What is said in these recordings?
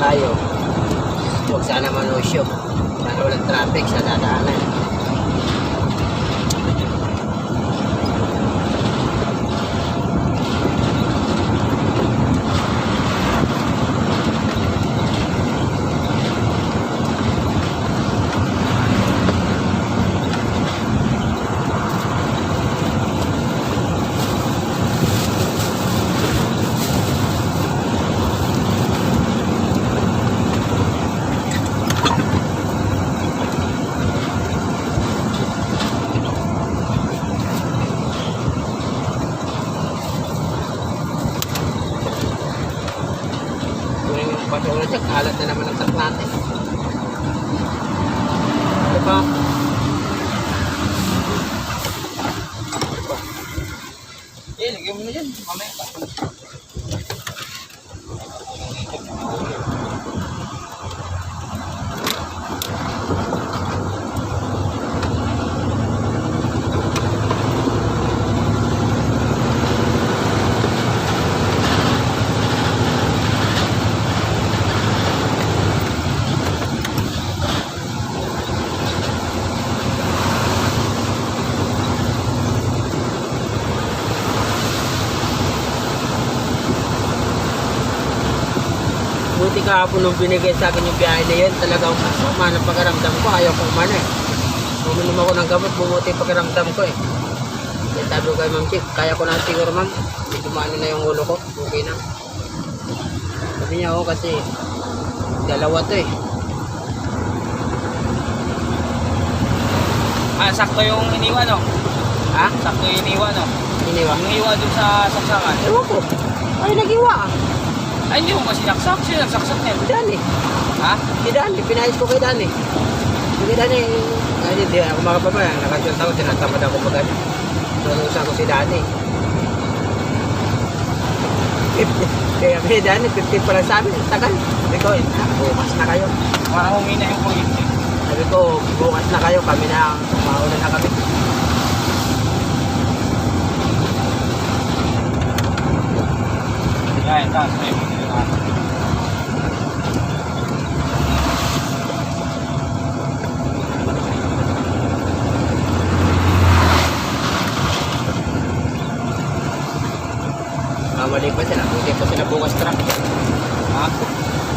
tayo. Huwag sana manusyo. Sana walang traffic sa dadaanan. Patulad siya, kalat na naman ang truck natin. Ano ba? Lagyan mo na dyan. Mamaya pa. Buti kahapon nung binigay sa akin yung biyahe na yun, talagang masama ng pagkaramdam ko. Ayaw ko umano eh. Uminom ako ng gamot, bumuti yung pagkaramdam ko eh. Kaya sabi ko kay Ma'am Chick, kaya ko na siguro ma'am. Hindi kumano na yung ulo ko, okay na. Sabi niya ako kasi dalawa to eh. Sakto yung iniwan, no? Ha? Sakto yung iniwan, no? Iniwa? Yung iniwan dun sa saksakan. Ewan ko. Ay, nagiwa ah. Ay, hindi mo ba sinaksak? Sino nagsaksak niya? Si Dani. Ha? Si Dani, pinayos ko kay Dani. Kay Dani, ay hindi ako makapapaya. Nakasyot ako, tinatamad ako pag ano. Nanusa ko si Dani. Kaya kay Dani, 50 pa lang sabi. Tagal. Sabi ko, bukas na kayo. Para humina yung kuryente. Sabi ko, bukas na kayo. Kami na, mauna na kami. Yan, taas na yung Kamali pa sila. Buti pa sila bukas truck. ha?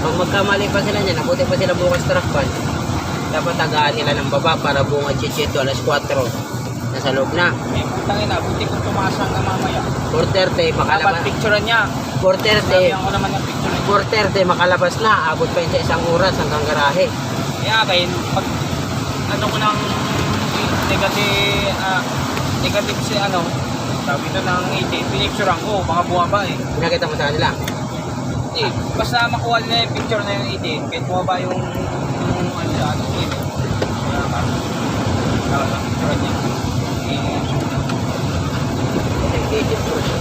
Pag magkamali pa sila niyan, buti pa sila bukas truck pan. Dapat tagaan nila ng baba para buong chichito alas 4. Nasa loob na. May putang ina, buti kong tumaas hanggang mamaya. 4:30, Dapat makalabas. picturean niya. 4:30, Sabihan ko naman ng picture niya. 4:30 makalabas na. Abot pa yun sa isang oras hanggang garahe. Kaya kayo, pag ano ko ng negative si ano, sabi ito ng 80, pinicturean ko, baka bumaba eh. Pinakita mo sa kanila. Eh, basta makuha nila yung picture na yung 80, kahit bumaba yung ano sa ano, eh. Kaya ka, picturean niya. Engaged po siya.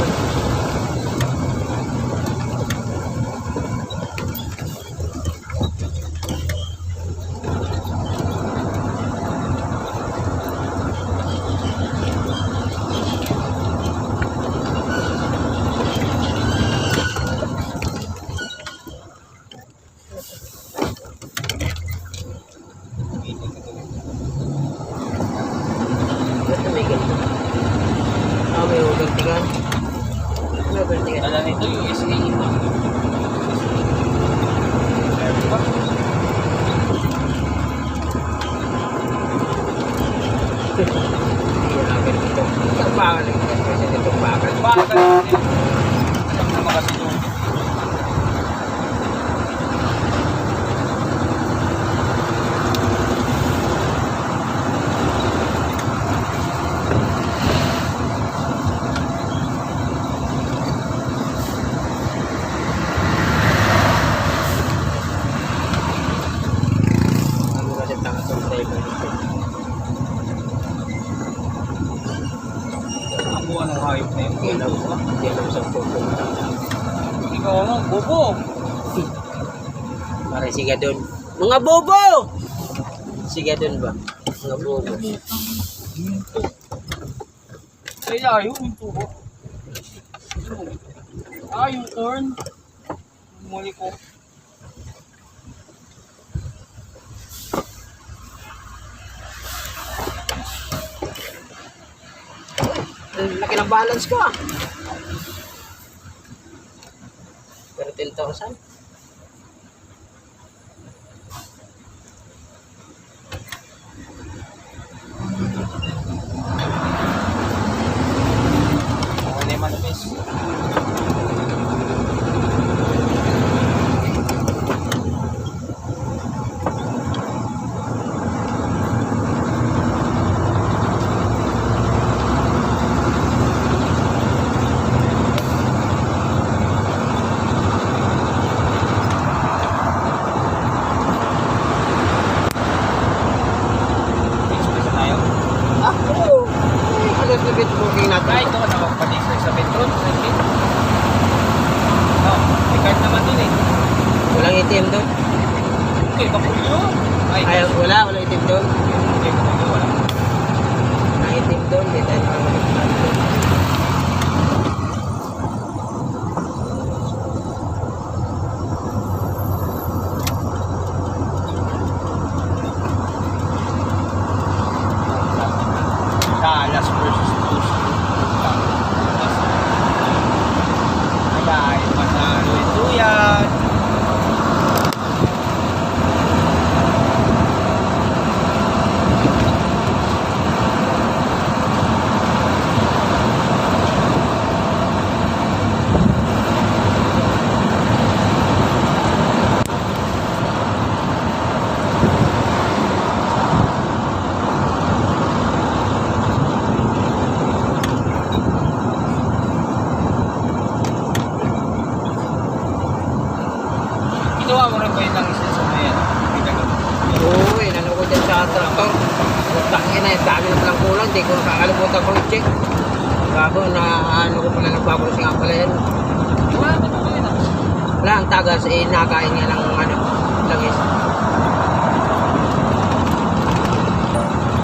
Basta may ganito. May ugantigan. May ugantigan. Dala nito yung SA ito. Hindi na ganito. Tambakan lang. Kasi tambakan. Bakit? Alam naman kasi doon. Ano kasi tanga sa driver. Ako anong hayop na yun? Hindi alam sa pupunta. Ikaw ano, bobo! Pare siga doon. Mga bobo! Siga doon ba? Mga bobo. Kaya yung tubo. Yung corn. Muli ko. laki ng balance ko ah. Pero 10,000. Ako na yung manipis. Express na tayo. Ah, oo. Alas na bit booking natin. Ay, ito ka nakapag-register sa Petron. No, may card naman dun eh. Walang ATM doon. Okay, kapulyo. Ay, Ay, wala ATM doon. okay, kapulyo, wala. Walang ATM doon. Hindi tayo makakalimutan doon. Dallas versus Houston. Ay, panalo ito yan. Ginawa mo rin ba yun ng isa sa mga yan? Oo, inano ko dyan sa traktor. Putangin na, dami na palang kulang. Hindi ko nakakalimutan ko check. Bago na ano ko pala nagbabalos nga pala yan. Ginawa mo rin ba yun? Wala, ang tagas nakain nga ng langis.